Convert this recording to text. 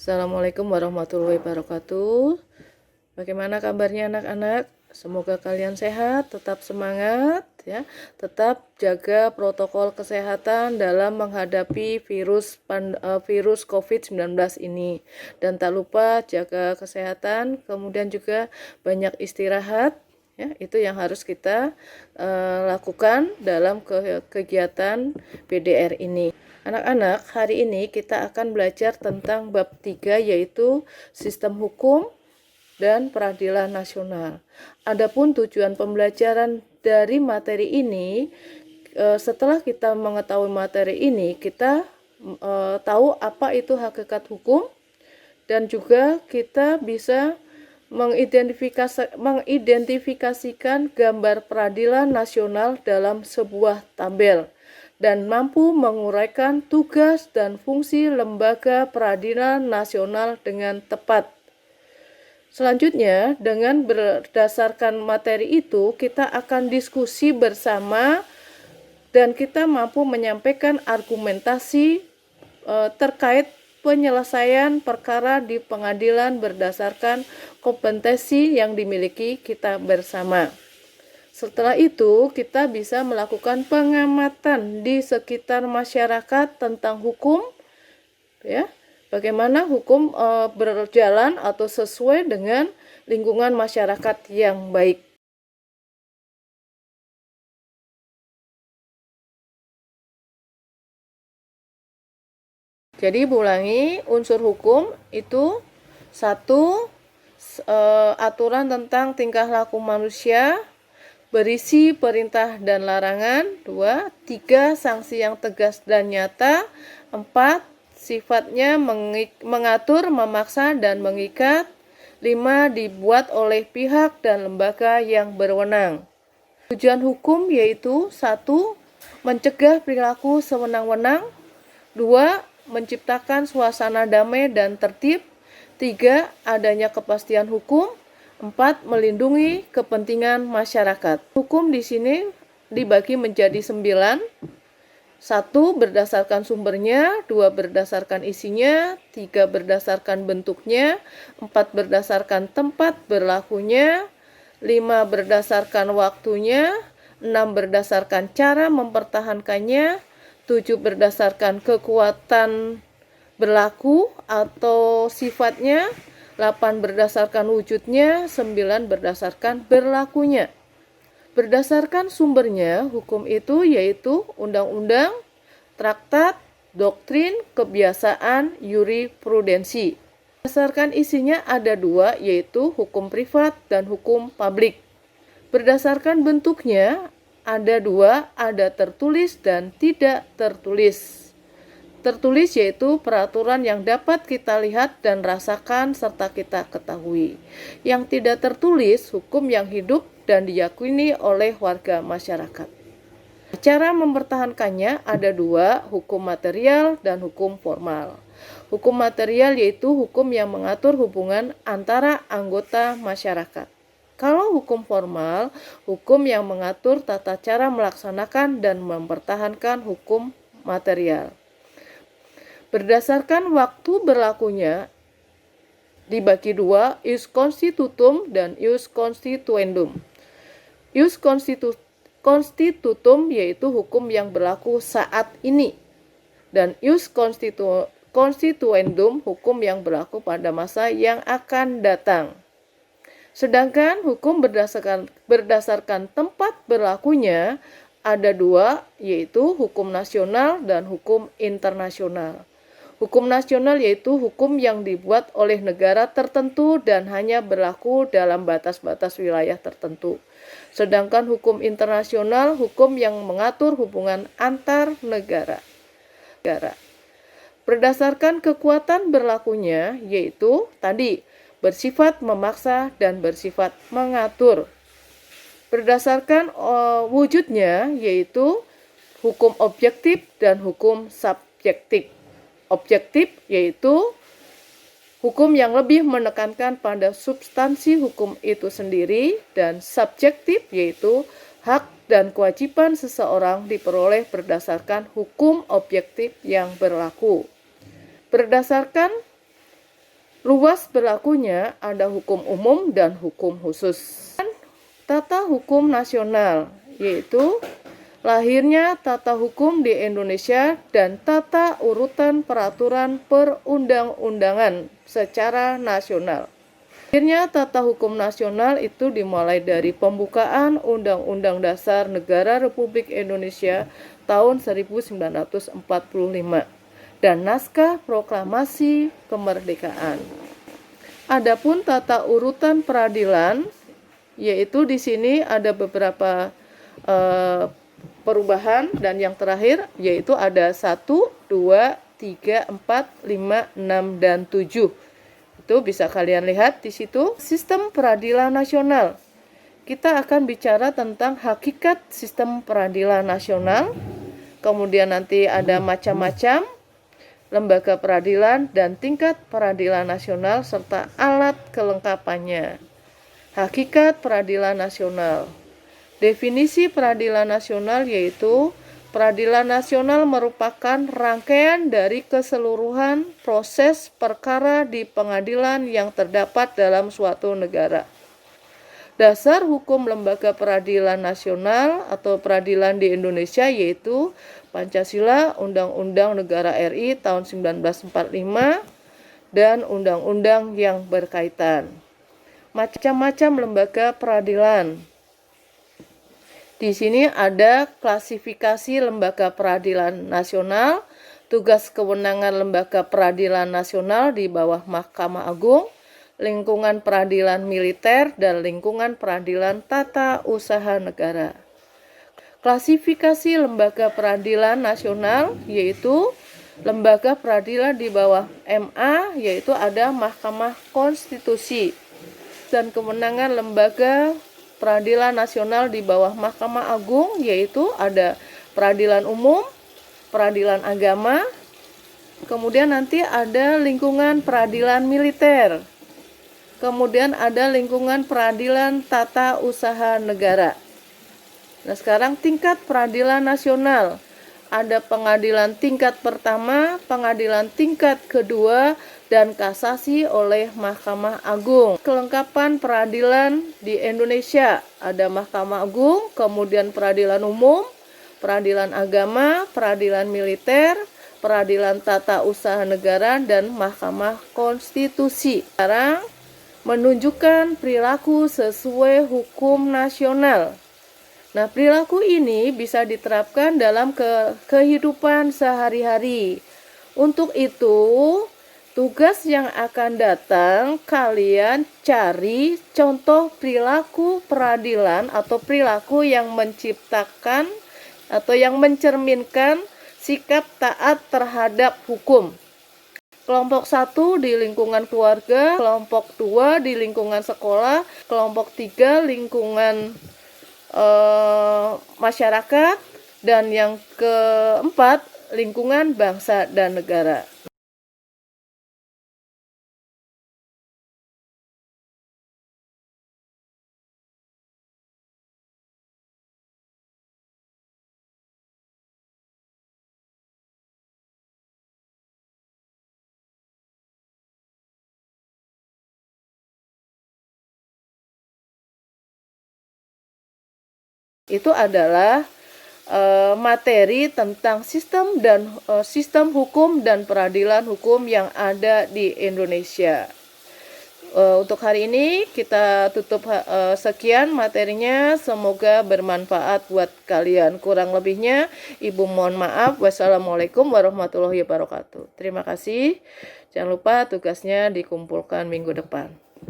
Assalamualaikum warahmatullahi wabarakatuh. Bagaimana kabarnya anak-anak? Semoga kalian sehat, tetap semangat ya. Tetap jaga protokol kesehatan dalam menghadapi virus COVID-19 ini. Dan tak lupa jaga kesehatan, kemudian juga banyak istirahat ya. Itu yang harus kita lakukan dalam kegiatan PDR ini. Anak-anak, hari ini kita akan belajar tentang bab 3, yaitu sistem hukum dan peradilan nasional. Adapun tujuan pembelajaran dari materi ini, setelah kita mengetahui materi ini, kita tahu apa itu hakikat hukum, dan juga kita bisa mengidentifikasikan gambar peradilan nasional dalam sebuah tabel dan mampu menguraikan tugas dan fungsi lembaga peradilan nasional dengan tepat. Selanjutnya, dengan berdasarkan materi itu, kita akan diskusi bersama dan kita mampu menyampaikan argumentasi terkait penyelesaian perkara di pengadilan berdasarkan kompetensi yang dimiliki kita bersama. Setelah itu, kita bisa melakukan pengamatan di sekitar masyarakat tentang hukum, ya, bagaimana hukum berjalan atau sesuai dengan lingkungan masyarakat yang baik. Jadi ulangi, unsur hukum itu 1. Aturan tentang tingkah laku manusia, berisi perintah dan larangan. 2. 3. Sanksi yang tegas dan nyata. 4. Sifatnya mengatur, memaksa, dan mengikat. 5. Dibuat oleh pihak dan lembaga yang berwenang. Tujuan hukum yaitu 1. Mencegah perilaku sewenang-wenang. 2. Menciptakan suasana damai dan tertib. 3. Adanya kepastian hukum. 4. Melindungi kepentingan masyarakat. Hukum di sini dibagi menjadi 9. 1. Berdasarkan sumbernya. 2. Berdasarkan isinya. 3. Berdasarkan bentuknya. 4. Berdasarkan tempat berlakunya. 5. Berdasarkan waktunya. 6. Berdasarkan cara mempertahankannya. 7. Berdasarkan kekuatan berlaku atau sifatnya. 8. Berdasarkan wujudnya. 9. Berdasarkan berlakunya. Berdasarkan sumbernya, hukum itu yaitu undang-undang, traktat, doktrin, kebiasaan, yurisprudensi. Berdasarkan isinya ada 2, yaitu hukum privat dan hukum publik. Berdasarkan bentuknya ada 2, ada tertulis dan tidak tertulis. Tertulis yaitu peraturan yang dapat kita lihat dan rasakan serta kita ketahui. Yang tidak tertulis, hukum yang hidup dan diyakini oleh warga masyarakat. Cara mempertahankannya ada 2, hukum material dan hukum formal. Hukum material yaitu hukum yang mengatur hubungan antara anggota masyarakat. Kalau hukum formal, hukum yang mengatur tata cara melaksanakan dan mempertahankan hukum material. Berdasarkan waktu berlakunya dibagi 2, ius constitutum dan ius constituendum. Ius constitutum yaitu hukum yang berlaku saat ini, dan ius constituendum hukum yang berlaku pada masa yang akan datang. Sedangkan hukum berdasarkan tempat berlakunya ada 2, yaitu hukum nasional dan hukum internasional. Hukum nasional yaitu hukum yang dibuat oleh negara tertentu dan hanya berlaku dalam batas-batas wilayah tertentu. Sedangkan hukum internasional hukum yang mengatur hubungan antar negara. Berdasarkan kekuatan berlakunya yaitu tadi bersifat memaksa dan bersifat mengatur. Berdasarkan wujudnya yaitu hukum objektif dan hukum subjektif. Objektif yaitu hukum yang lebih menekankan pada substansi hukum itu sendiri, dan subjektif yaitu hak dan kewajiban seseorang diperoleh berdasarkan hukum objektif yang berlaku. Berdasarkan Luas berlakunya ada hukum umum dan hukum khusus. Tata hukum nasional, yaitu lahirnya tata hukum di Indonesia dan tata urutan peraturan perundang-undangan secara nasional. Akhirnya tata hukum nasional itu dimulai dari pembukaan Undang-Undang Dasar Negara Republik Indonesia tahun 1945 dan naskah proklamasi kemerdekaan. Adapun tata urutan peradilan, yaitu di sini ada beberapa perubahan dan yang terakhir yaitu ada 1, 2, 3, 4, 5, 6, dan 7. Itu bisa kalian lihat di situ. Sistem peradilan nasional. Kita akan bicara tentang hakikat sistem peradilan nasional. Kemudian nanti ada macam-macam lembaga peradilan dan tingkat peradilan nasional serta alat kelengkapannya. Hakikat peradilan nasional. Definisi peradilan nasional yaitu peradilan nasional merupakan rangkaian dari keseluruhan proses perkara di pengadilan yang terdapat dalam suatu negara. Dasar hukum lembaga peradilan nasional atau peradilan di Indonesia yaitu Pancasila, Undang-Undang Negara RI tahun 1945, dan undang-undang yang berkaitan. Macam-macam lembaga peradilan. Di sini ada klasifikasi lembaga peradilan nasional, tugas kewenangan lembaga peradilan nasional di bawah Mahkamah Agung, lingkungan peradilan militer, dan lingkungan peradilan tata usaha negara. Klasifikasi lembaga peradilan nasional yaitu lembaga peradilan di bawah MA, yaitu ada Mahkamah Konstitusi, dan kewenangan lembaga peradilan nasional di bawah Mahkamah Agung yaitu ada peradilan umum, peradilan agama, kemudian nanti ada lingkungan peradilan militer, kemudian ada lingkungan peradilan tata usaha negara. Nah, sekarang tingkat peradilan nasional. Ada pengadilan tingkat pertama, pengadilan tingkat kedua, dan kasasi oleh Mahkamah Agung. Kelengkapan peradilan di Indonesia, ada Mahkamah Agung, kemudian peradilan umum, peradilan agama, peradilan militer, peradilan tata usaha negara, dan Mahkamah Konstitusi. Sekarang menunjukkan perilaku sesuai hukum nasional. Nah, perilaku ini bisa diterapkan dalam kehidupan sehari-hari. Untuk itu, tugas yang akan datang, kalian cari contoh perilaku peradilan atau perilaku yang menciptakan atau yang mencerminkan sikap taat terhadap hukum. Kelompok 1 di lingkungan keluarga, kelompok 2 di lingkungan sekolah, kelompok 3 lingkungan masyarakat, dan yang keempat lingkungan bangsa dan negara. Itu adalah materi tentang sistem hukum dan peradilan hukum yang ada di Indonesia. Untuk hari ini kita tutup sekian materinya, semoga bermanfaat buat kalian. Kurang lebihnya Ibu mohon maaf. Wassalamualaikum warahmatullahi wabarakatuh. Terima kasih. Jangan lupa tugasnya dikumpulkan minggu depan.